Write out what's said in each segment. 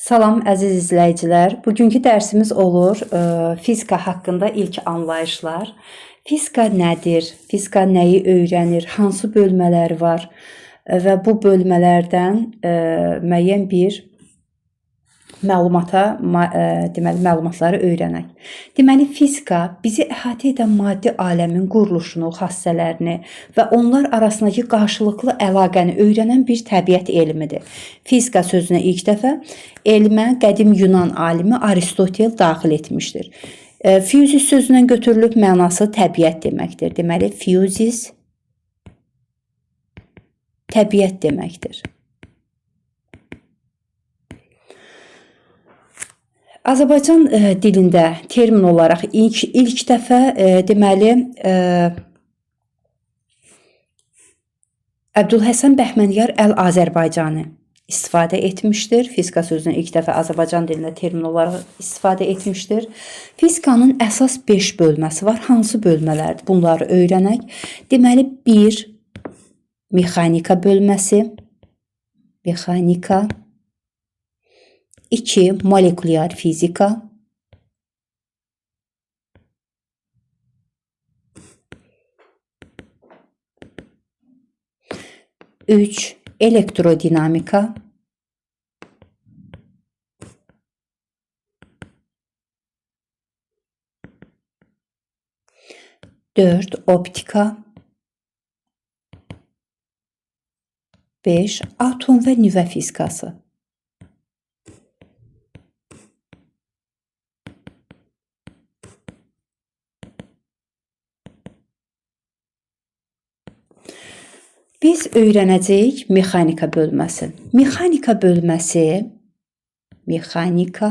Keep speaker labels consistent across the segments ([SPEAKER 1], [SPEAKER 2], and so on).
[SPEAKER 1] Salam əziz izləyicilər. Bugünkü dərsimiz olur fizika haqqında ilk anlayışlar. Fizika nədir? Fizika nəyi öyrənir? Hansı bölmələri var? Və bu bölmələrdən müəyyən bir məlumatları öyrənək. Deməli, fizika bizi əhatə edən maddi aləmin quruluşunu, xassələrini və onlar arasındakı qarşılıqlı əlaqəni öyrənən bir təbiət elmidir. Fizika sözünə ilk dəfə elmə qədim Yunan alimi Aristotel daxil etmişdir. Physis sözündən götürülüb mənası təbiət deməkdir. Deməli, physis təbiət deməkdir. Azərbaycan dilində termin olaraq ilk dəfə deməli Əbdülhəsən Bəhmənyar Əl-Azərbaycani istifadə etmişdir. Fizika sözünü ilk dəfə Azərbaycan dilində termin olaraq istifadə etmişdir. Fizikanın əsas 5 bölməsi var. Hansı bölmələrdir? Bunları öyrənək. Deməli, 1. Mexanika bölməsi. Mexanika. 2. Molekulyar fizika. 3. Elektrodinamika. 4. Optika. 5. Atom və nüvə fizikası. Biz öyrənəcəyik mexanika bölməsini. Mexanika bölməsi, mexanika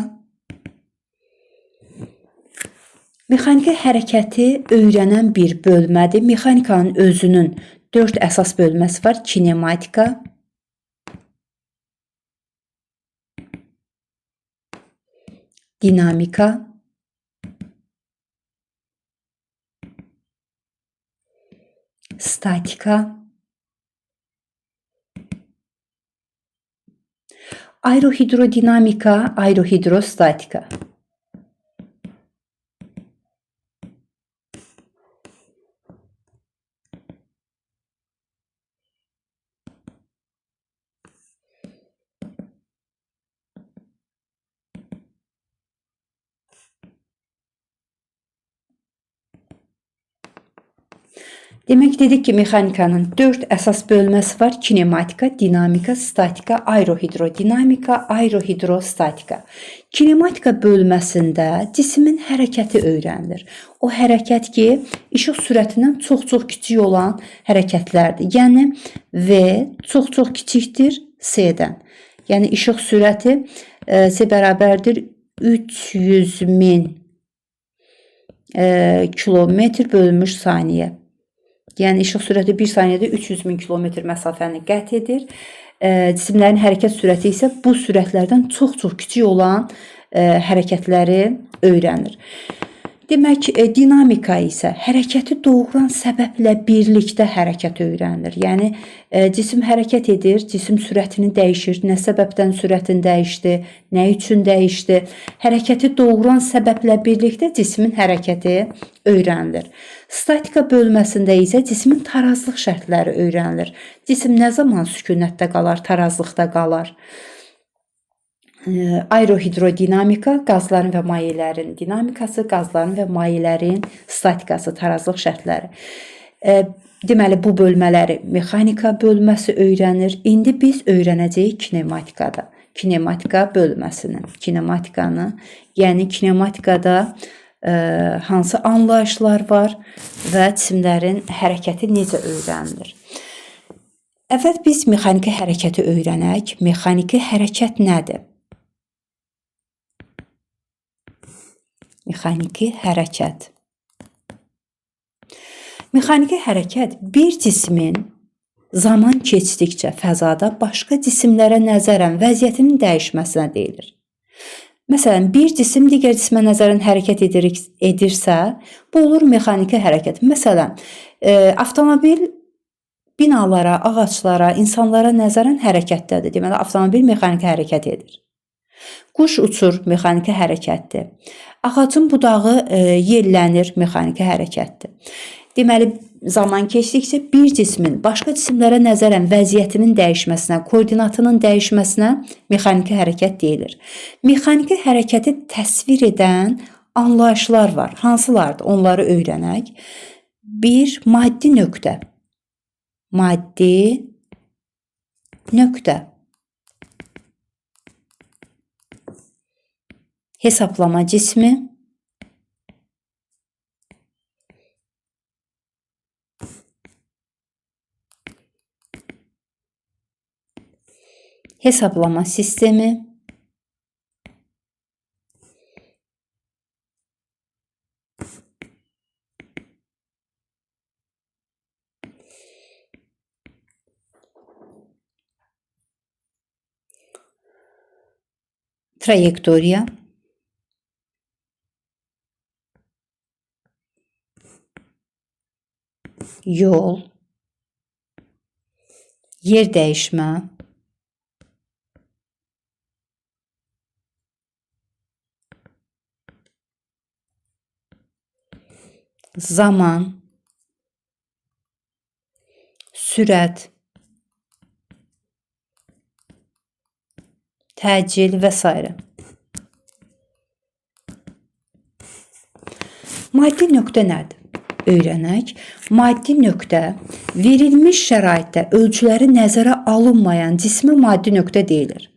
[SPEAKER 1] hərəkəti öyrənən bir bölmədir. Mexanikanın özünün 4 əsas bölməsi var. Kinematika, dinamika, statika, aerohidrodinamika, aerohidrostatika. Demək dedik ki, mexanikanın 4 əsas bölməsi var. Kinematika, dinamika, statika, aerohidrodinamika, aerohidrostatika. Kinematika bölməsində cismin hərəkəti öyrənilir. O hərəkət ki, işıq sürətindən çox-çox kiçik olan hərəkətlərdir. Yəni, V çox-çox kiçikdir C-dən. Yəni, işıq sürəti C bərabərdir 300.000 kilometr bölünmüş saniyə. Yəni, işıq sürəti 1 saniyədə 300.000 kilometr məsafəni qət edir. Cisimlərin hərəkət sürəti isə bu sürətlərdən çox-çox kiçik olan hərəkətləri öyrənir. Demək, dinamika isə hərəkəti doğuran səbəblə birlikdə hərəkət öyrənilir. Yəni, cisim hərəkət edir, cisim sürətini dəyişir. Nə səbəbdən sürətini dəyişdi, nə üçün dəyişdi? Hərəkəti doğuran səbəblə birlikdə cismin hərəkəti öyrənilir. Statika bölməsində isə cismin tarazlıq şərtləri öyrənilir. Cisim nə zaman sükunətdə qalar, tarazlıqda qalar? Aerohidrodinamika, qazların və mayələrin dinamikası, qazların və mayələrin statikası, tarazlıq şərtləri. Deməli, bu bölmələri mexanika bölməsi öyrənir. İndi biz öyrənəcəyik kinematikada. Kinematika bölməsini. Kinematikanı, yəni kinematikada hansı anlayışlar var və cisimlərin hərəkəti necə öyrənilir? Əvvəl biz mexaniki hərəkəti öyrənək. Mexaniki hərəkət nədir? Mexaniki hərəkət. Mexaniki hərəkət bir cismin zaman keçdikcə fəzada başqa cisimlərə nəzərən vəziyyətinin dəyişməsinə deyilir. Məsələn, bir cisim digər cismə nəzərən hərəkət edirsə, bu olur mexaniki hərəkət. Məsələn, avtomobil binalara, ağaclara, insanlara nəzərən hərəkətdədir. Deməli, avtomobil mexaniki hərəkət edir. Quş uçur, mexaniki hərəkətdir. Ağacın budağı yellənir, mexaniki hərəkətdir. Deməli, zaman keçdikcə bir cismin başqa cisimlərə nəzərən vəziyyətinin dəyişməsinə, koordinatının dəyişməsinə mexaniki hərəkət deyilir. Mexaniki hərəkəti təsvir edən anlayışlar var. Hansılardır? Onları öyrənək. Bir, maddi nöqtə. Maddi nöqtə. Hesablama cismi. Hesablama sistemi. Trayektoriya. Yol. Yer dəyişmə. Zaman. Sürət. Təcil və s. Maddi nöqtə nədir? Öyrənək. Maddi nöqtə verilmiş şəraitdə ölçüləri nəzərə alınmayan cismə maddi nöqtə deyilir.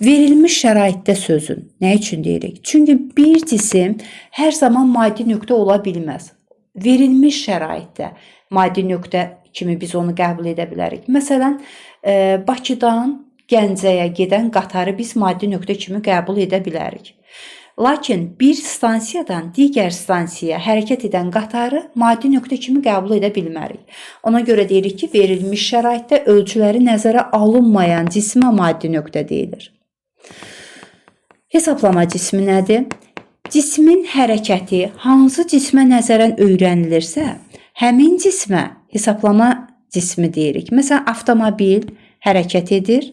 [SPEAKER 1] Verilmiş şəraitdə sözün nə üçün deyirik? Çünki bir cisim hər zaman maddi nöqtə ola bilməz. Verilmiş şəraitdə maddi nöqtə kimi biz onu qəbul edə bilərik. Məsələn, Bakıdan Gəncəyə gedən qatarı biz maddi nöqtə kimi qəbul edə bilərik. Lakin bir stansiyadan digər stansiyaya hərəkət edən qatarı maddi nöqtə kimi qəbul edə bilmərik. Ona görə deyirik ki, verilmiş şəraitdə ölçüləri nəzərə alınmayan cismə maddi nöqtə deyilir. Hesablama cismi nədir? Cismin hərəkəti hansı cismə nəzərən öyrənilirsə, həmin cismə hesablama cismi deyirik. Məsələn, avtomobil hərəkət edir,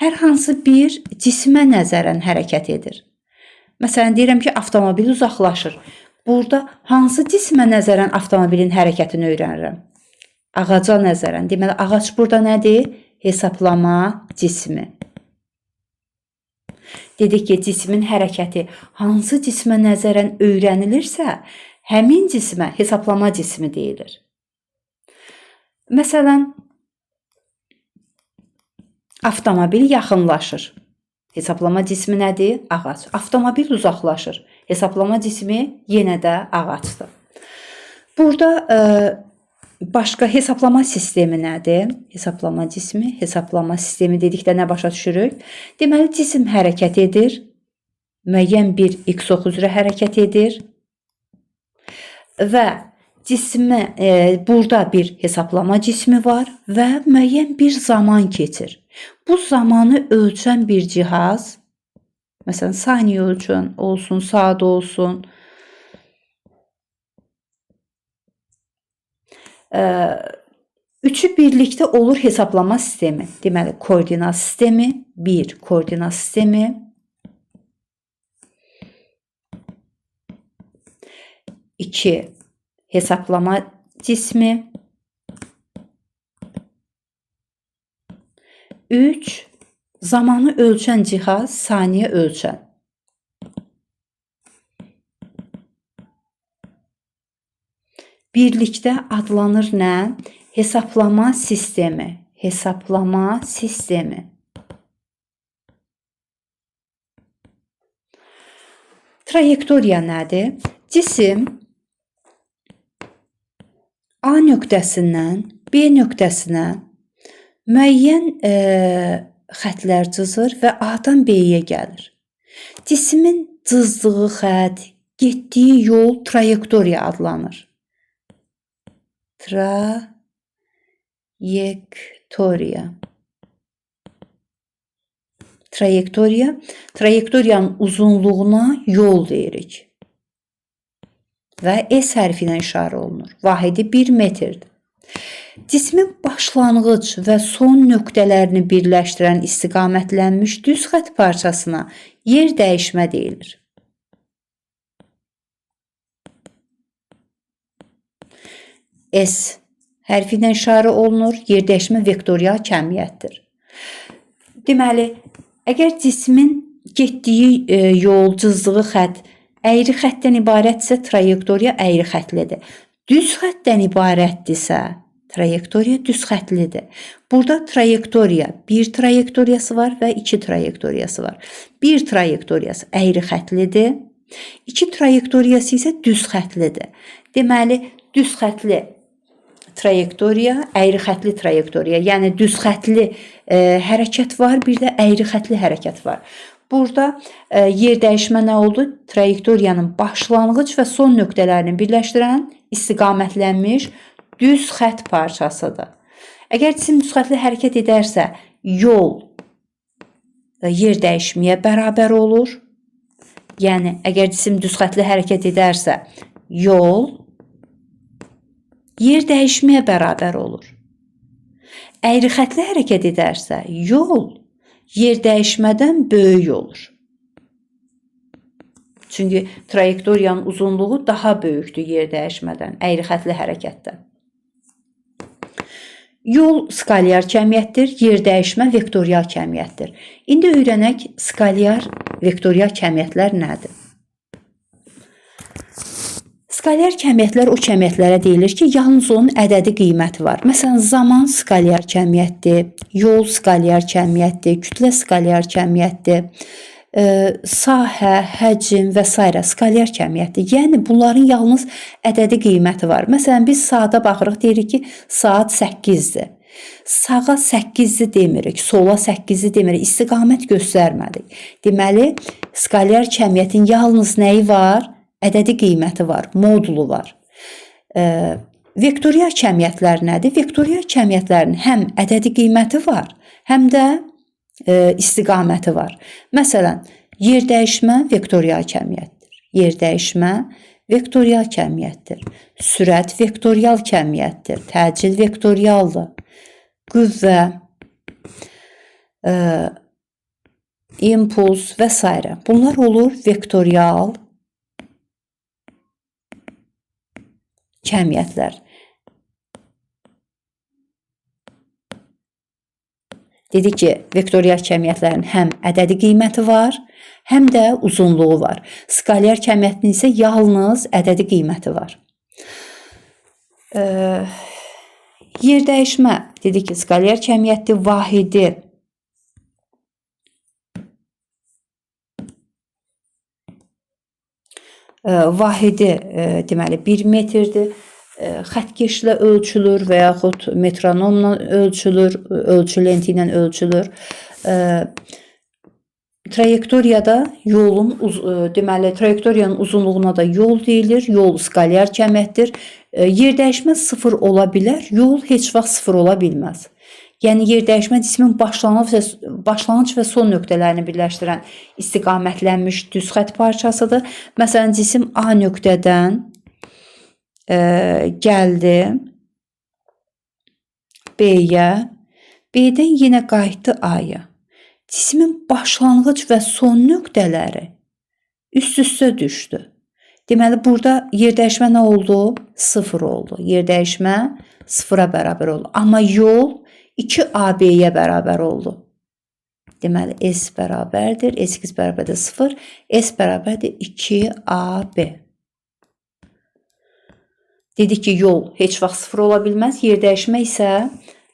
[SPEAKER 1] hər hansı bir cismə nəzərən hərəkət edir. Məsələn, deyirəm ki, avtomobil uzaqlaşır. Burada hansı cismə nəzərən avtomobilin hərəkətini öyrənirəm? Ağaca nəzərən. Deməli, ağac burada nədir? Hesablama cismi. Dedik ki, cismin hərəkəti hansı cismə nəzərən öyrənilirsə, həmin cismə hesablama cismi deyilir. Məsələn, avtomobil yaxınlaşır. Hesablama cismi nədir? Ağac. Avtomobil uzaqlaşır. Hesablama cismi yenə də ağacdır. Burada başqa hesablama sistemi nədir? Hesablama cismi, hesablama sistemi dedikdə nə başa düşürük? Deməli, cisim hərəkət edir, müəyyən bir x ox üzrə hərəkət edir və burada bir hesablama cismi var və müəyyən bir zaman keçir. Bu zamanı ölçən bir cihaz, məsələn, saniyə ölçən olsun, saat olsun, üçü birlikdə olur hesablama sistemi. Deməli, koordinat sistemi, bir koordinat sistemi, iki hesablama cismi, 3 zamanı ölçən cihaz, saniyə ölçən. Birlikdə adlanır nə? Hesablama sistemi. Hesablama sistemi. Trayektoriya nədir? Cisim A nöqtəsindən B nöqtəsinə müəyyən xətlər cızır və A-dan B-yə gəlir. Cismin cızdığı xətt, getdiyi yol trayektoriya adlanır. Trayektoriya. Trayektoriyanın uzunluğuna yol deyirik. Və S hərfi ilə işarə olunur. Vahidi 1 metrdir. Cismin başlanğıc və son nöqtələrini birləşdirən istiqamətlənmiş düz xətt parçasına yer dəyişmə deyilir. S hərfi ilə işarə olunur. Yer dəyişmə vektorial kəmiyyətdir. Deməli, əgər cismin getdiyi yol, cızdığı xətt əyri xəttdən ibarətsə, trayektoriya əyri xətlidir. Düz xəttdən ibarətdirsə, trayektoriya düz xətlidir. Burada trayektoriya, bir trayektoriyası var və iki trayektoriyası var. Bir trayektoriyası əyri xətlidir. İki trayektoriyası isə düz xətlidir. Deməli, düz xətli trayektoriya, əyri xətli trayektoriya. Yəni düz xətli hərəkət var, bir də əyri xətli hərəkət var. Burada yer dəyişmə nə oldu? Trayektoriyanın başlanğıc və son nöqtələrini birləşdirən istiqamətlənmiş düz xətt parçasıdır. Əgər cisim düz xətli hərəkət edərsə, yol yer dəyişməyə bərabər olur. Yəni, əgər cisim düz xətli hərəkət edərsə, yol yer dəyişməyə bərabər olur. Əyri xətli hərəkət edərsə, yol yer dəyişmədən böyük olur. Çünki trayektoriyanın uzunluğu daha böyükdür yer dəyişmədən, əyri xətli hərəkətdən. Yol skalyar kəmiyyətdir, yer dəyişmə vektorial kəmiyyətdir. İndi öyrənək skalyar vektorial kəmiyyətlər nədir? Skalyar kəmiyyətlər o kəmiyyətlərə deyilir ki, yalnız onun ədədi qiyməti var. Məsələn, zaman skalyar kəmiyyətdir, yol skalyar kəmiyyətdir, kütlə skalyar kəmiyyətdir, sahə, həcm və s. skalyar kəmiyyətdir. Yəni, bunların yalnız ədədi qiyməti var. Məsələn, biz saata baxırıq, deyirik ki, saat 8-dir. Sağa 8-dir demirik, sola 8-dir demirik, istiqamət göstərmədik. Deməli, skalyar kəmiyyətin yalnız nəyi var? Ədədi qiyməti var, modulu var. Vektorial kəmiyyətlər nədir? Vektorial kəmiyyətlərin həm ədədi qiyməti var, həm də istiqaməti var. Məsələn, yer dəyişmə vektorial kəmiyyətdir. Yer dəyişmə vektorial kəmiyyətdir. Sürət vektorial kəmiyyətdir. Təcil vektorialdır. Qüvvə, impuls və s. Bunlar olur vektorial kəmiyyətlər. Dedik ki, vektorial kəmiyyətlərin həm ədədi qiyməti var, həm də uzunluğu var. Skalyar kəmiyyətinin isə yalnız ədədi qiyməti var. Yer dəyişmə dedik ki, skalyar kəmiyyətdir, vahidi deməli 1 metrdir. Xəttkeşlə ölçülür və yaxud metronomla ölçülür, ölçü lenti ilə ölçülür. Trayektoriyada deməli trayektoriyanın uzunluğuna da yol deyilir. Yol skalyar kəmiyyətdir. Yer dəyişmə 0 ola bilər, yol heç vaxt 0 ola bilməz. Yəni yer dəyişmə cismin başlanğıc və son nöqtələrini birləşdirən istiqamətlənmiş düz xətt parçasıdır. Məsələn, cisim A nöqtədən gəldi B-yə, B-dən yenə qayıtdı A-ya. Cismin başlanğıc və son nöqtələri üst-üstə düşdü. Deməli, burada yer dəyişmə nə oldu? 0 oldu. Yer dəyişmə 0-a bərabər oldu. Amma yol 2AB-yə bərabər oldu. Deməli, S bərabərdir, S2 bərabərdir 0, S bərabərdir 2AB. Dedik ki, yol heç vaxt 0 ola bilməz, yer dəyişmə isə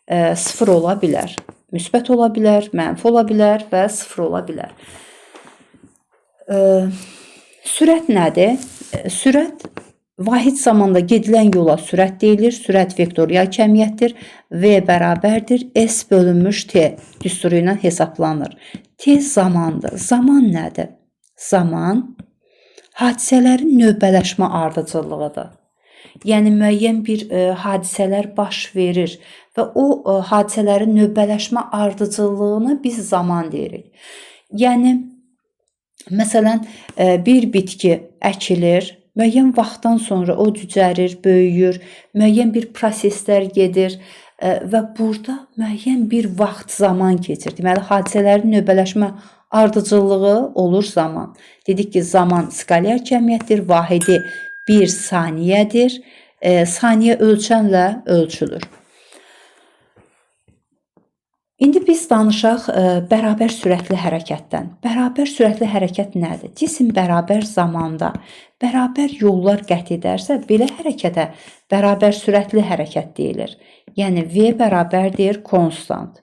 [SPEAKER 1] 0 ola bilər. Müsbət ola bilər, mənfi ola bilər və 0 ola bilər. Sürət nədir? Sürət vahid zamanda gedilən yola sürət deyilir. Sürət vektorial kəmiyyətdir. V bərabərdir S bölünmüş T düsturu ilə hesablanır. T zamandır. Zaman nədir? Zaman hadisələrin növbələşmə ardıcıllığıdır. Yəni müəyyən bir hadisələr baş verir və o hadisələrin növbələşmə ardıcıllığını biz zaman deyirik. Yəni məsələn bir bitki əkilir, müəyyən vaxtdan sonra o cücərir, böyüyür, müəyyən bir proseslər gedir və burada müəyyən bir vaxt zaman keçir. Deməli, hadisələrin növbələşmə ardıcıllığı olur zaman. Dedik ki, zaman skalyar cəmiyyətdir, vahidi 1 saniyədir. Saniyə ölçənlə ölçülür. İndi biz danışaq bərabər sürətli hərəkətdən. Bərabər sürətli hərəkət nədir? Cisim bərabər zamanda, bərabər yollar qət edərsə, belə hərəkətə bərabər sürətli hərəkət deyilir. Yəni, V bərabərdir konstant.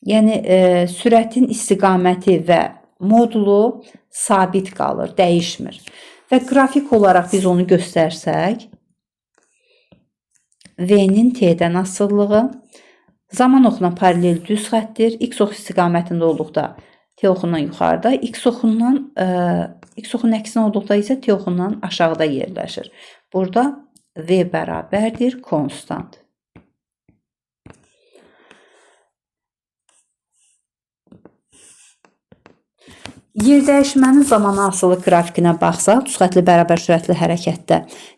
[SPEAKER 1] Yəni, sürətin istiqaməti və modulu sabit qalır, dəyişmir. Və qrafik olaraq biz onu göstərsək, V-nin T-dən asılılığı, zaman oxuna paralel düz xəttir. X ox istiqamətində olduqda T oxundan yuxarıda, X oxunun əksinə olduqda isə T oxundan aşağıda yerləşir. Burada V bərabərdir konstant. Yerdəyişmənin zamana asılı qrafikinə baxsaq, düz xətli bərabər sürətli hərəkətdə,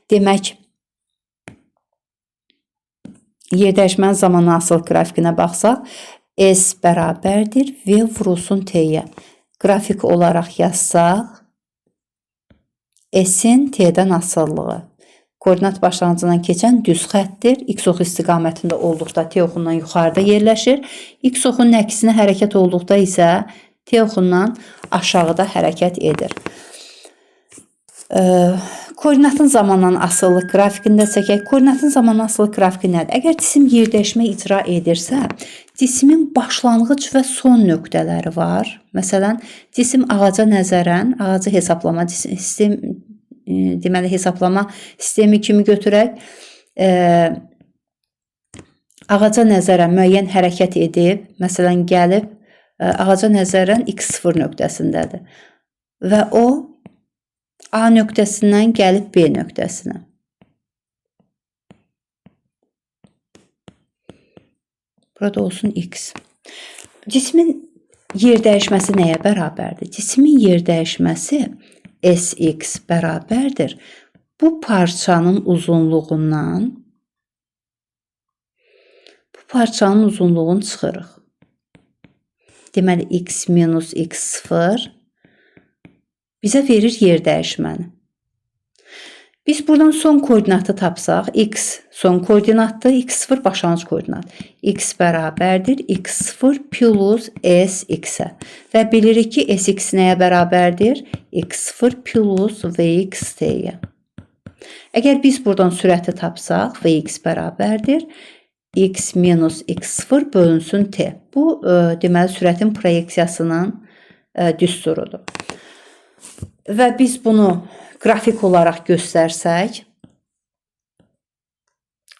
[SPEAKER 1] demək, yerdəyişmənin zamana asılı qrafikinə baxsaq, S bərabərdir V vurulsun T-yə. Qrafik olaraq yazsaq, S-in T-dən asılılığı. Koordinat başlanğıcından keçən düz xəttir. X oxu istiqamətində olduqda T oxundan yuxarıda yerləşir. X oxunun əksinə hərəkət olduqda isə T oxundan aşağıda hərəkət edir. Koordinatın zamandan asılı qrafikində çəkək. Koordinatın zamandan asılı qrafiki nədir? Əgər cisim yerdəyişmə icra edirsə, cismin başlanğıc və son nöqtələri var. Məsələn, cisim ağaca nəzərən, ağacı hesablama hesablama sistemi kimi götürək. Ağaca nəzərən müəyyən hərəkət edib, məsələn, gəlib, ağaca nəzərən x0 nöqtəsindədir. Və o, A nöqtəsindən gəlib B nöqtəsinə. Burada olsun X. Cismin yerdəyişməsi nəyə bərabərdir? Cismin yerdəyişməsi Sx bərabərdir. Bu parçanın uzunluğundan uzunluğunu çıxırıq. Deməli, x minus x0 bizə verir yerdəyişməni. Biz buradan son koordinatı tapsaq, x son koordinatdır, x0 başlanğıc koordinat. X bərabərdir, x0 plus sx-ə. Və bilirik ki, sx nəyə bərabərdir? x0 plus vx t-yə. Əgər biz buradan sürəti tapsaq, vx bərabərdir, x minus x0 bölünsün t. Bu, deməli, sürətin proyeksiyasının düsturudur. Və biz bunu qrafik olaraq göstərsək,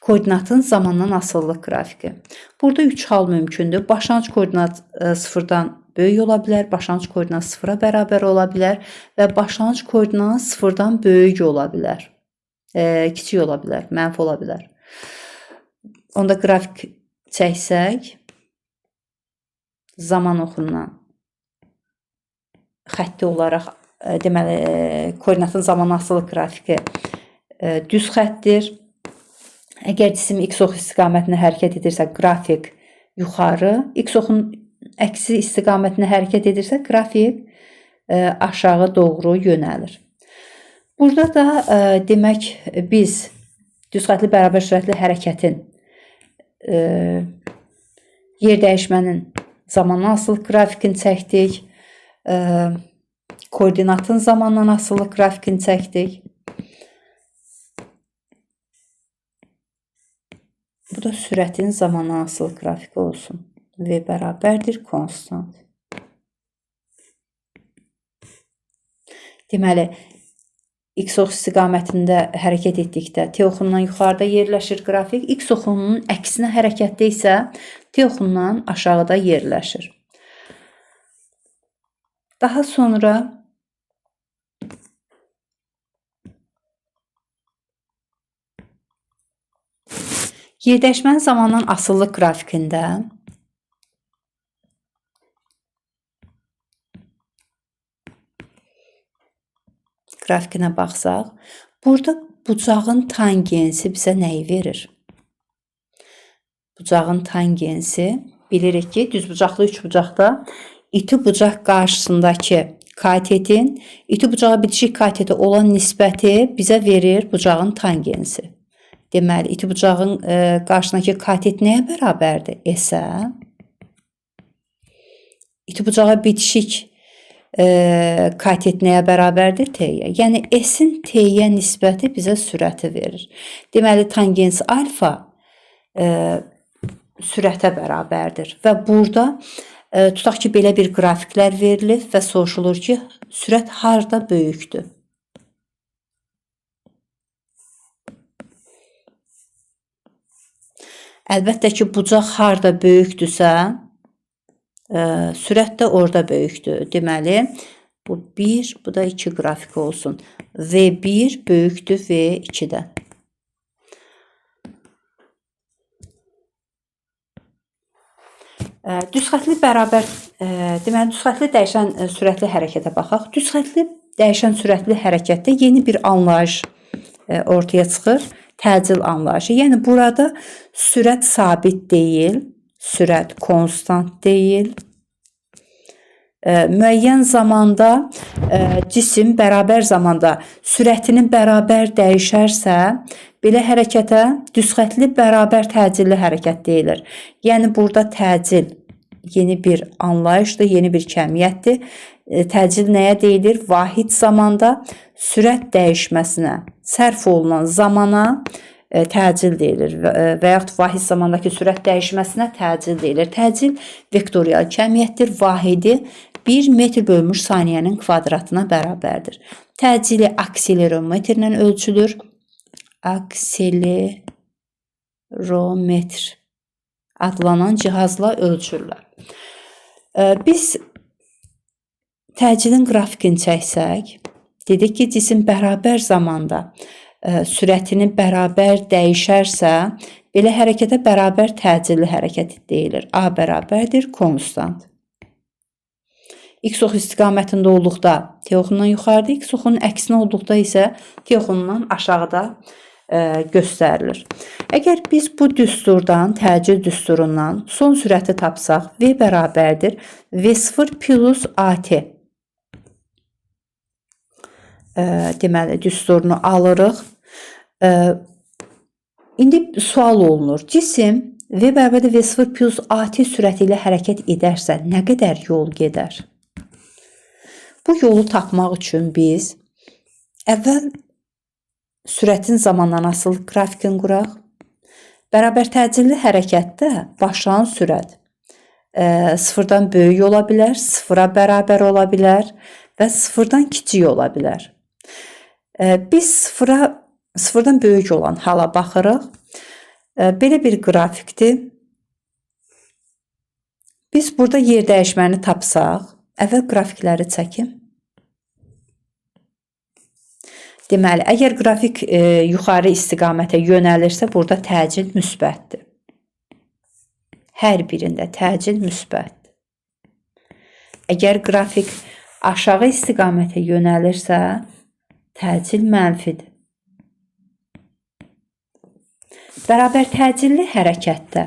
[SPEAKER 1] koordinatın zamandan asılılıq qrafiki. Burada 3 hal mümkündür. Başlanğıc koordinat 0-dan böyük ola bilər, başlanğıc koordinat 0-a bərabər ola bilər və başlanğıc koordinat 0-dan böyük ola bilər, kiçik ola bilər, mənfi ola bilər. Onda qrafik çəksək, zaman oxundan xətti olaraq, deməli, koordinatın zamanı asılı qrafiki düz xəttir. Əgər cisim x ox istiqamətinə hərəkət edirsə, qrafik yuxarı, x oxun əksi istiqamətinə hərəkət edirsə, qrafik aşağı doğru yönəlir. Burada da demək, biz düz xətli bərabər sürətli hərəkətin yerdəyişmənin zamandan asılı qrafikini çəkdik. Koordinatın zamandan asılı qrafikini çəkdik. Bu da sürətin zamandan asılı qrafiki olsun. V bərabərdir konstant. Deməli, x ox istiqamətində hərəkət etdikdə t oxundan yuxarıda yerləşir qrafik, x oxunun əksinə hərəkətdə isə t oxundan aşağıda yerləşir. Daha sonra yerdəyişmənin zamandan asılı qrafikində qrafikinə baxsaq, burada bucağın tangensi bizə nəyi verir? Bucağın tangensi, bilirik ki, düzbucaqlı üçbucaqda iti bucaq qarşısındakı katetin iti bucağa bitişik katete olan nisbəti bizə verir bucağın tangensi. Deməli, iti bucağın qarşısındakı katet nəyə bərabərdir? S-ə. İti bucağa bitişik katet nəyə bərabərdir? T-yə. Yəni, S-in T-yə nisbəti bizə sürəti verir. Deməli, tangens alfa sürətə bərabərdir. Və burada tutaq ki, belə bir qrafiklər verilir və soruşulur ki, sürət harda böyükdür? Əlbəttə ki, bucaq harda böyükdürsə, sürət də orada böyükdür. Deməli, bu 1, bu da 2 qrafik olsun. V1 böyükdür V2-dən. Düzxətli bərabər, deməli, düzxətli dəyişən sürətli hərəkətə baxaq. Düzxətli dəyişən sürətli hərəkətdə yeni bir anlayış ortaya çıxır. Təcil anlayışı. Yəni, burada sürət sabit deyil, sürət konstant deyil. Müəyyən zamanda cisim bərabər zamanda sürətinin bərabər dəyişərsə, belə hərəkətə düzxətli bərabər təcilli hərəkət deyilir. Yəni, burada təcil yeni bir anlayışdır, yeni bir kəmiyyətdir. Təcil nəyə deyilir? Vahid zamanda sürət dəyişməsinə sərf olunan zamana təcil deyilir və yaxud vahid zamandakı sürət dəyişməsinə təcil deyilir. Təcil vektorial kəmiyyətdir. Vahidi 1 metr bölmüş saniyənin kvadratına bərabərdir. Təcili akselerometrlə ölçülür. Akselerometr adlanan cihazla ölçürlər. Biz təcilin qrafikini çəksək, dedik ki, cisim bərabər zamanda sürətini bərabər dəyişərsə, belə hərəkətə bərabər təcilli hərəkət deyilir. A bərabərdir konstant. X ox istiqamətində olduqda T oxundan yuxarıda, X oxunun əksinə olduqda isə T oxundan aşağıda göstərilir. Əgər biz bu düsturdan, təcil düsturundan son sürəti tapsaq, V bərabərdir V0 plus AT. Deməli, düsturunu alırıq. İndi sual olunur. Cisim V bərabərdir V0 plus AT sürəti ilə hərəkət edərsə, nə qədər yol gedər? Bu yolu tapmaq üçün biz əvvəl sürətin zamandan asılı qrafikini quraq. Bərabər təcilli hərəkətdə başlayan sürət sıfırdan böyük ola bilər, sıfıra bərabər ola bilər və sıfırdan kiçik ola bilər. Biz sıfırdan böyük olan hala baxırıq. Belə bir qrafikdir. Biz burada yer dəyişməni tapsaq, əvvəl qrafikləri çəkim. Deməli, əgər qrafik yuxarı istiqamətə yönəlirsə, burada təcil müsbətdir. Hər birində təcil müsbətdir. Əgər qrafik aşağı istiqamətə yönəlirsə, təcil mənfidir. Bərabər təcilli hərəkətdə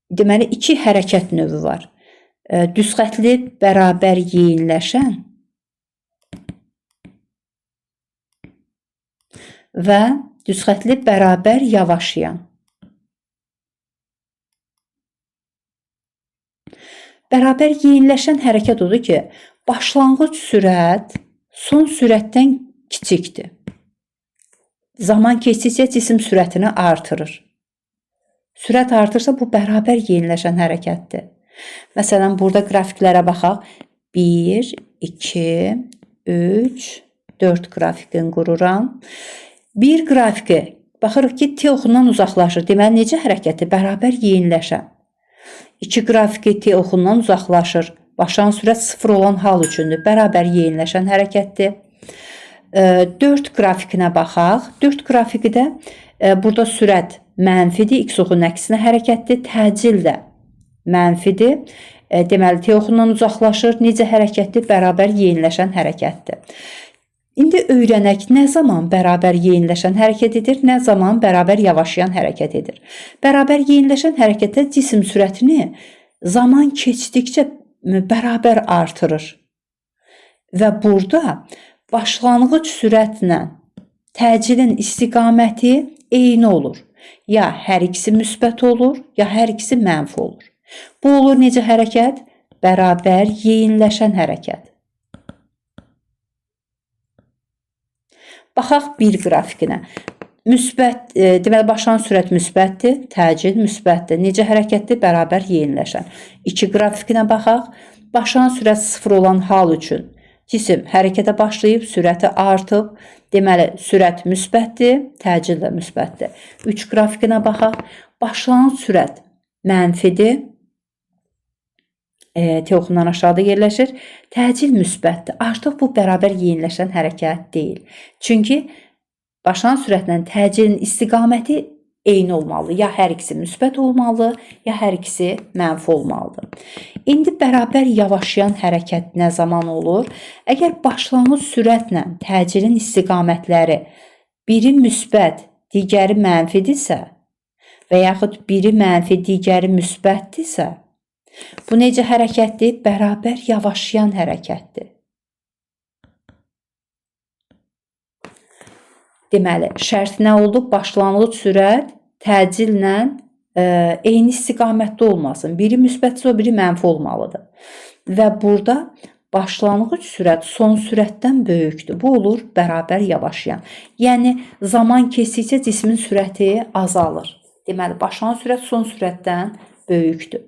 [SPEAKER 1] deməli, 2 hərəkət növü var. Düzxətli bərabər yeyinləşən və düzxətli bərabər yavaşlayan. Bərabər yeyinləşən hərəkət odur ki, başlanğıc sürət son sürətdən kiçikdir. Zaman keçdikcə cisim sürətini artırır. Sürət artırsa, bu bərabər yeyinləşən hərəkətdir. Məsələn, burada qrafiklərə baxaq. 1, 2, 3, 4 qrafikini qururam. Bir qrafiki, baxırıq ki, T oxundan uzaqlaşır. Deməli, necə hərəkətdir? Bərabər yeyinləşən. 2 qrafiki T oxundan uzaqlaşır. Başlayan sürət 0 olan hal üçündür. Bərabər yeyinləşən hərəkətdir. 4 qrafikinə baxaq. 4 qrafikidə burada sürət mənfidir. X oxunun əksinə hərəkətdir. Təcil də mənfidir. Deməli, T oxundan uzaqlaşır. Necə hərəkətdir? Bərabər yeyinləşən hərəkətdir. İndi öyrənək nə zaman bərabər yeyinləşən hərəkət edir, nə zaman bərabər yavaşlayan hərəkət edir. Bərabər yeyinləşən hərəkətdə cisim sürətini zaman keçdikcə bərabər artırır. Və burada başlanğıc sürətlə təcilin istiqaməti eyni olur. Ya hər ikisi müsbət olur, ya hər ikisi mənfi olur. Bu olur necə hərəkət? Bərabər yeyinləşən hərəkət. Baxaq bir qrafikinə. Müsbət, deməli başlanğıc sürət müsbətdir, təcil müsbətdir. Necə hərəkətdir? Bərabər yeyinləşən. 2 qrafikinə baxaq. Başlanğıc sürət 0 olan hal üçün cisim hərəkətə başlayıb, sürəti artıb. Deməli sürət müsbətdir, təcil də müsbətdir. 3 qrafikinə baxaq. Başlanğıc sürət mənfidir. T oxundan aşağıda yerləşir. Təcil müsbətdir. Artıq bu bərabər yeyinləşən hərəkət deyil. Çünki başlanğıc sürətlə təcilin istiqaməti eyni olmalı. Ya hər ikisi müsbət olmalı, ya hər ikisi mənfi olmalıdır. İndi bərabər yavaşlayan hərəkət nə zaman olur? Əgər başlanğıc sürətlə təcilin istiqamətləri biri müsbət, digəri mənfidirsə və yaxud biri mənfi, digəri müsbətdirsə, bu necə hərəkətdir? Bərabər yavaşlayan hərəkətdir. Deməli, şərt nə oldu? Başlanğıc sürət təcillə eyni istiqamətdə olmasın. Biri müsbətsə, o biri mənfi olmalıdır. Və burada başlanğıc sürət son sürətdən böyükdür. Bu olur bərabər yavaşlayan. Yəni, zaman keçdikcə cismin sürəti azalır. Deməli, başlanğıc sürət son sürətdən böyükdür.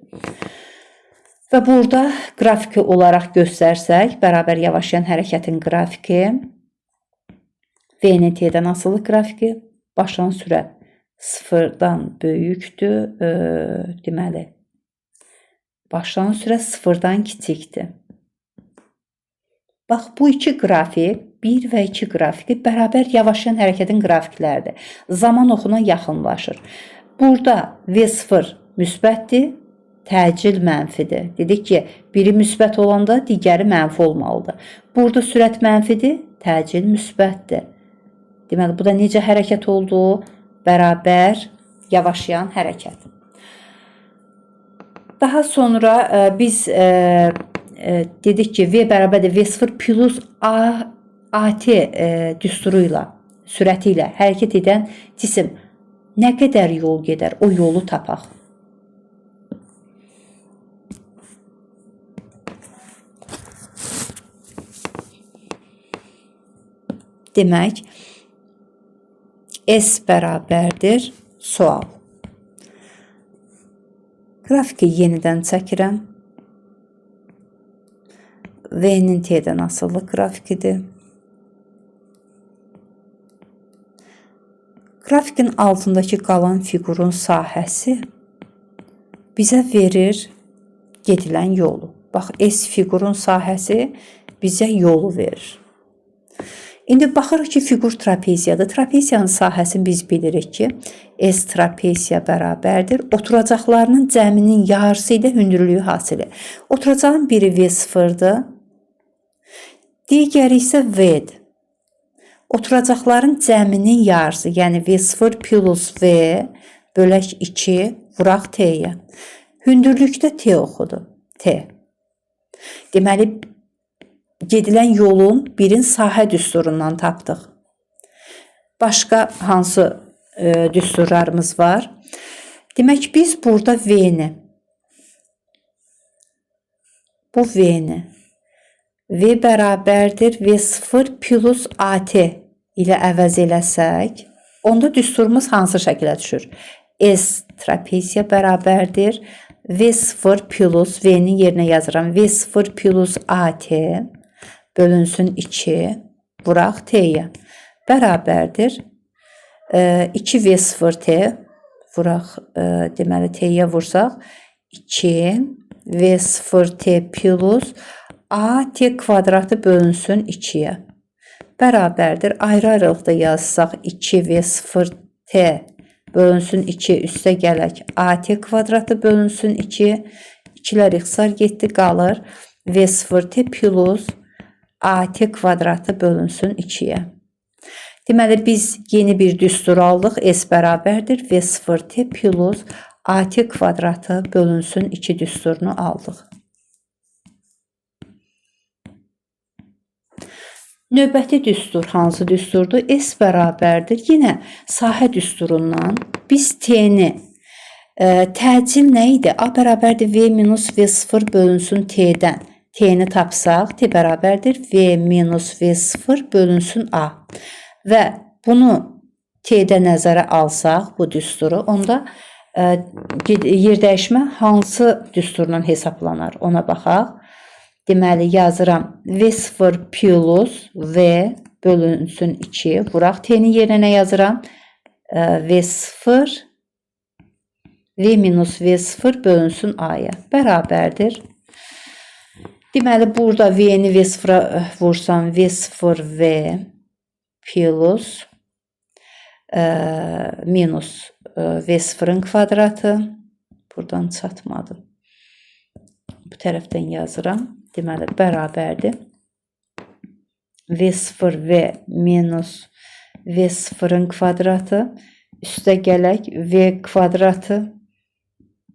[SPEAKER 1] Və burada qrafiki olaraq göstərsək, bərabər yavaşlayan hərəkətin qrafiki, VNT-dən asılı qrafiki, başlanğıc sürət 0-dan böyükdür, deməli, başlanğıc sürət 0-dan kiçikdir. Bax, bu iki qrafik, 1 və 2 qrafiki bərabər yavaşlayan hərəkətin qrafikləridir. Zaman oxuna yaxınlaşır. Burada V0 müsbətdir, təcil mənfidir. Dedik ki, biri müsbət olanda digəri mənfi olmalıdır. Burada sürət mənfidir, təcil müsbətdir. Deməli, bu da necə hərəkət oldu? Bərabər yavaşlayan hərəkət. Daha sonra biz dedik ki, V bərabərdir V0 plus AT düsturu ilə, sürəti ilə hərəkət edən cisim nə qədər yol gedər? O yolu tapaq. Demək, S bərabərdir sual. Qrafiki yenidən çəkirəm. V-nin T-dən asılı qrafikidir. Qrafikin altındakı qalan fiqurun sahəsi bizə verir gedilən yolu. Bax, S fiqurun sahəsi bizə yolu verir. İndi baxırıq ki, fiqur trapeziyadır. Trapeziyanın sahəsini biz bilirik ki, S trapeziya bərabərdir. Oturacaqlarının cəminin yarısı ilə hündürlüyü hasili. Oturacağın biri V0-dır, digəri isə V-dir. Oturacaqların cəminin yarısı, yəni V0 plus V bölək 2 vuraq T-yə. Hündürlükdə T oxudu. T. Deməli, gedilən yolun birin sahə düsturundan tapdıq. Başqa hansı düsturlarımız var? Demək, biz burada V-ni, bu V-ni, V bərabərdir V0 plus AT ilə əvəz eləsək, onda düsturumuz hansı şəkilə düşür? S trapeziya bərabərdir V0 plus, V-nin yerinə yazıram, V0 plus AT bölünsün 2, vuraq T-yə. Bərabərdir 2V0T, vuraq, deməli T-yə vursaq, 2V0T plus AT kvadratı bölünsün 2-yə. Bərabərdir, ayrı-ayrılıqda yazsaq 2V0T bölünsün 2, üstə gələk AT kvadratı bölünsün 2, 2-lər ixtisar getdi, qalır V0T plus AT kvadratı bölünsün 2-yə. Deməli, biz yeni bir düstur aldıq. S bərabərdir V0T plus AT kvadratı bölünsün 2 düsturunu aldıq. Növbəti düstur hansı düsturdur? S bərabərdir. Yenə sahə düsturundan biz T-ni təcil nə idi? A bərabərdir V minus V0 bölünsün T-dən. T-ni tapsaq, T bərabərdir V minus V0 bölünsün A. Və bunu T-də nəzərə alsaq, bu düsturu, onda yerdəyişmə hansı düsturla hesablanar? Ona baxaq. Deməli, yazıram V0 plus V bölünsün 2. Vuraq T-ni yerinə nə yazıram? V0 V minus V0 bölünsün A-ya bərabərdir. Deməli, burada V-ni V0'a vursam V0V plus minus V0'ın kvadratı. Buradan çatmadı. Bu tərəfdən yazıram. Deməli, bərabərdir. V0V minus V0'ın kvadratı. Üstə gələk V kvadratı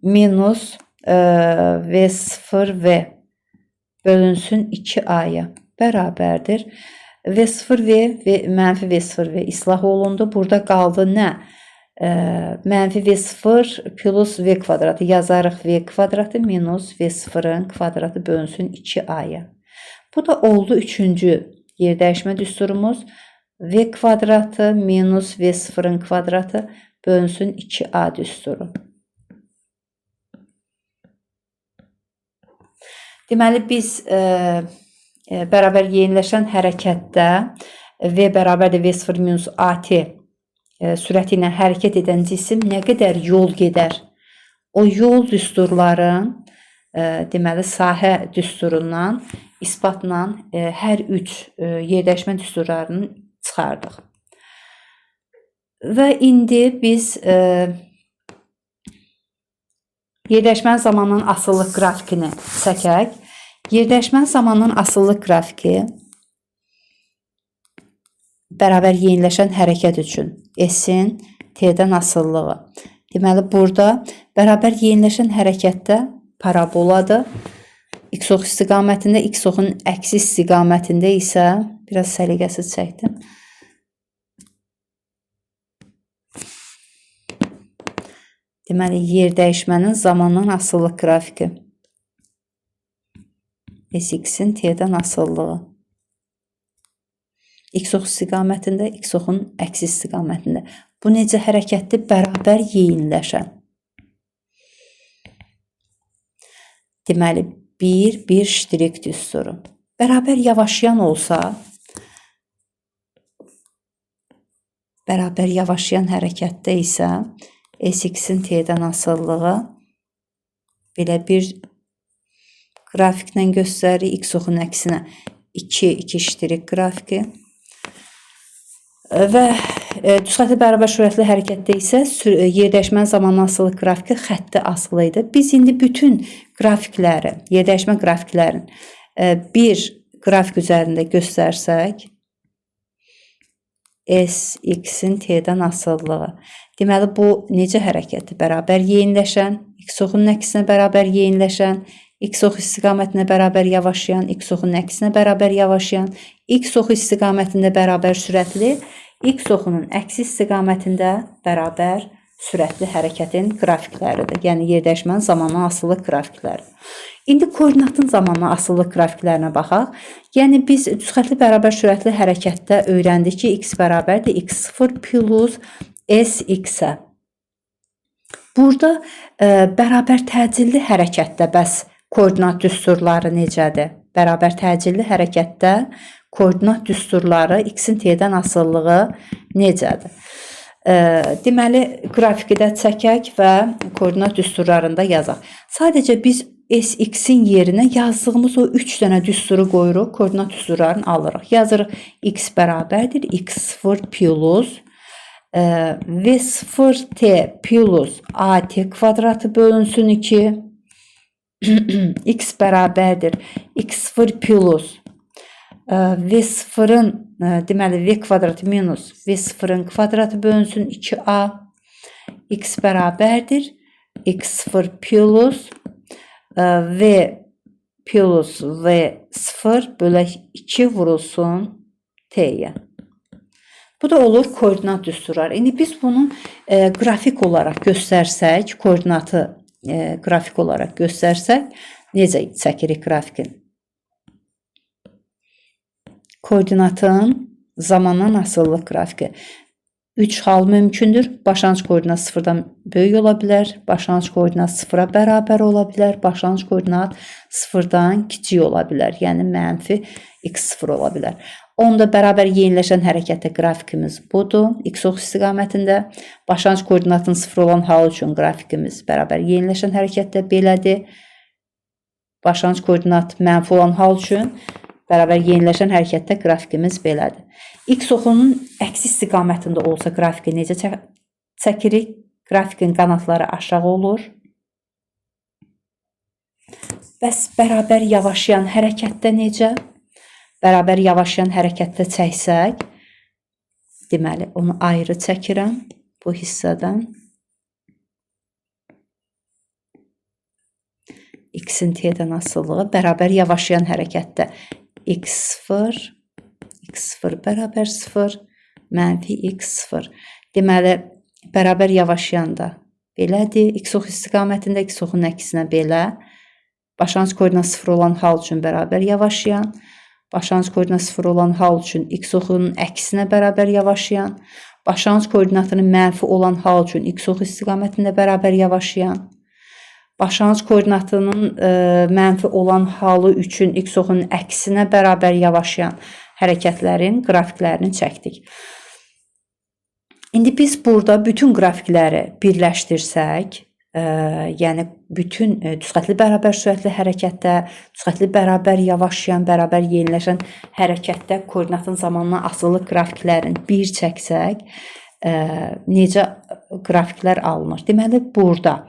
[SPEAKER 1] minus V0V bölünsün 2A-ya bərabərdir. V0V mənfi V0V islah olundu. Burada qaldı nə? Mənfi V0 plus V kvadratı. Yazarıq V kvadratı minus V0'ın kvadratı bölünsün 2A-ya. Bu da oldu 3-cü yerdəyişmə düsturumuz. V kvadratı minus V0'ın kvadratı bölünsün 2A düsturu. Deməli, biz bərabər yeniləşən hərəkətdə V bərabərdir V0 minus AT sürəti ilə hərəkət edən cisim nə qədər yol gedər? O yol düsturların, deməli, sahə düsturundan, isbatla hər 3 yerdəyişmə düsturlarını çıxardıq. Və indi biz yerdəyişmə zamanının asıllıq qrafikini çəkək. Yerdəyişmə zamanının asıllıq qrafiki bərabər yeniləşən hərəkət üçün S-in T-dən asıllığı. Deməli, burada bərabər yeniləşən hərəkətdə paraboladır. X-ox istiqamətində, X-oxun əksi istiqamətində isə biraz səliqəsiz çəkdim. Deməli, yerdəyişmənin zamandan asıllıq qrafiki. S-in T-dən asıllığı. X-ox istiqamətində, X-oxun əksi istiqamətində. Bu necə hərəkətdir? Bərabər yeniləşən. Deməli, bir ştirik düsturu. Bərabər yavaşlayan olsa, bərabər yavaşlayan hərəkətdə isə S-in T-dən asıllığı belə bir qrafiklə göstərir. X-oxun əksinə 2 ştirik qrafiki. Və düzxətli bərabər sürətli hərəkətdə isə yerdəyişmənin zamanı asıllıq qrafiki xətti asılı idi. Biz indi bütün qrafikləri, yerdəyişmə qrafiklərin bir qrafik üzərində göstərsək, S-in T-dən asıllığı. Deməli, bu necə hərəkətdir? Bərabər yeniləşən, X-oxun əksinə bərabər yeniləşən, X-ox istiqamətinə bərabər yavaşlayan, X-oxun əksinə bərabər yavaşlayan, X-ox istiqamətində bərabər sürətli, X-oxunun əksi istiqamətində bərabər sürətli hərəkətin qrafikləridir. Yəni, yerdəyişmənin zamanı asıllıq qrafikləri. İndi koordinatın zamanı asıllıq qrafiklərinə baxaq. Yəni, biz düzxətli bərabər sürətli hərəkətdə öyrəndik ki, X bərabərdir X0 plus SX-ə. Burada bərabər təcilli hərəkətdə bəs koordinat düsturları necədir? Bərabər təcilli hərəkətdə koordinat düsturları X-in T-dən asıllığı necədir? Deməli, grafikdə çəkək və koordinat düsturlarında yazaq. Sadəcə biz SX-in yerinə yazdığımız o 3 dənə düsturu qoyuruq, koordinat düsturlarını alırıq. Yazırıq X bərabərdir X0 plus V0T plus AT kvadratı bölünsün 2. X bərabərdir X0 plus V0-ın deməli V kvadratı minus V0-ın kvadratı bölünsün 2A. X bərabərdir. X0 plus V plus V0 bölək 2 vurulsun T'yə. Bu da olur koordinat düsturları. İndi biz bunu qrafik olaraq göstərsək, koordinatı qrafik olaraq göstərsək, necə çəkirik qrafikin? Koordinatın zamandan asıllıq qrafiki. 3 hal mümkündür. Başlanğıc koordinat 0-dan böyük ola bilər. Başlanğıc koordinat 0-a bərabər ola bilər. Başlanğıc koordinat 0-dan kiçik ola bilər. Yəni mənfi x0 ola bilər. Onda bərabər yeniləşən hərəkətdə qrafikimiz budur. X-ox istiqamətində. Başlanğıc koordinatın 0 olan hal üçün qrafikimiz bərabər yeniləşən hərəkətdə belədir. Başlanğıc koordinat mənfi olan hal üçün bərabər yeniləşən hərəkətdə qrafikimiz belədir. X-oxunun əksi istiqamətində olsa qrafiki necə çəkirik? Qrafikin qanatları aşağı olur. Bəs bərabər yavaşlayan hərəkətdə necə? Bərabər yavaşlayan hərəkətdə çəksək, deməli, onu ayrı çəkirəm bu hissədən. X-in T'dən asıllığı bərabər yavaşlayan hərəkətdə x0 bərabər 0, mənfi x0. Deməli, bərabər yavaşlayanda belədir. X-ox istiqamətində x-oxun əksinə belə. Başlanğıc koordinat 0 olan hal üçün bərabər yavaşlayan. Başlanğıc koordinat 0 olan hal üçün x-oxun əksinə bərabər yavaşlayan. Başlanğıc koordinatının mənfi olan hal üçün x-ox istiqamətində bərabər yavaşlayan. Başlanğıc koordinatının mənfi olan halı üçün x-oxun əksinə bərabər yavaşlayan hərəkətlərin qrafiklərini çəkdik. İndi biz burada bütün qrafikləri birləşdirsək, yəni bütün düzxətli bərabər sürətli hərəkətdə, düzxətli bərabər yavaşlayan, bərabər yeniləşən hərəkətdə koordinatın zamanına asılı qrafiklərini bir çəksək, necə qrafiklər alınır? Deməli, burada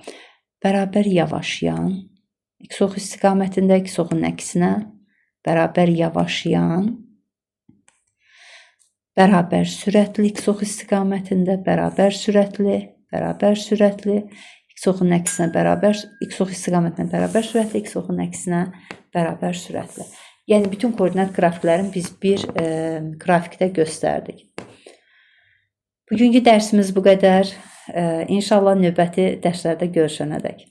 [SPEAKER 1] bərabər yavaşlayan, x-ox istiqamətində x-oxun əksinə, bərabər yavaşlayan, bərabər sürətli x-ox istiqamətində, bərabər sürətli, x-oxun əksinə bərabər, x-ox istiqamətinə bərabər sürətli, x-oxun əksinə bərabər sürətli. Yəni, bütün koordinat qrafiklərini biz bir qrafikdə göstərdik. Bugünkü dərsimiz bu qədər. İnşallah növbəti dərslərdə görüşənədək.